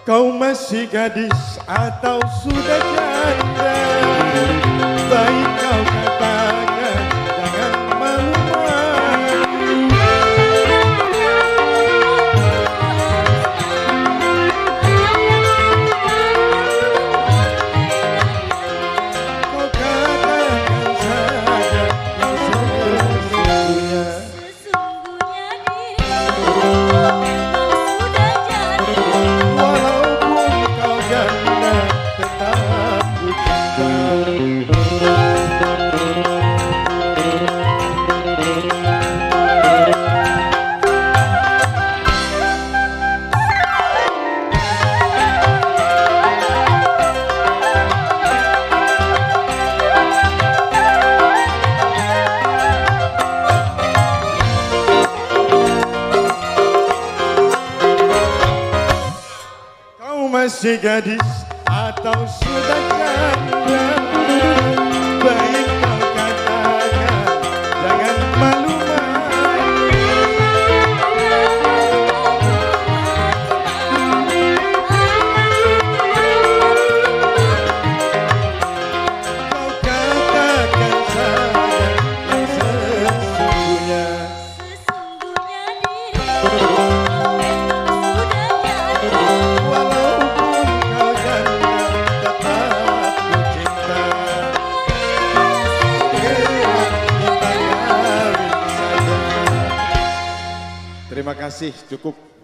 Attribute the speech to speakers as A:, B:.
A: Kau masih gadis atau sudah janda? Baik kau katakan, jangan malu-malu. Kau katakan saja yang sesungguhnya.
B: Sesungguhnya dirimu memang sudah jadi.
A: Masih gadis atau sudah janda? Baik kau katakan, jangan malu-malu. Kau katakan saja yang sesungguhnya.
B: Sesungguhnya dirimu memang sudah jadi.
A: Terima kasih, cukup.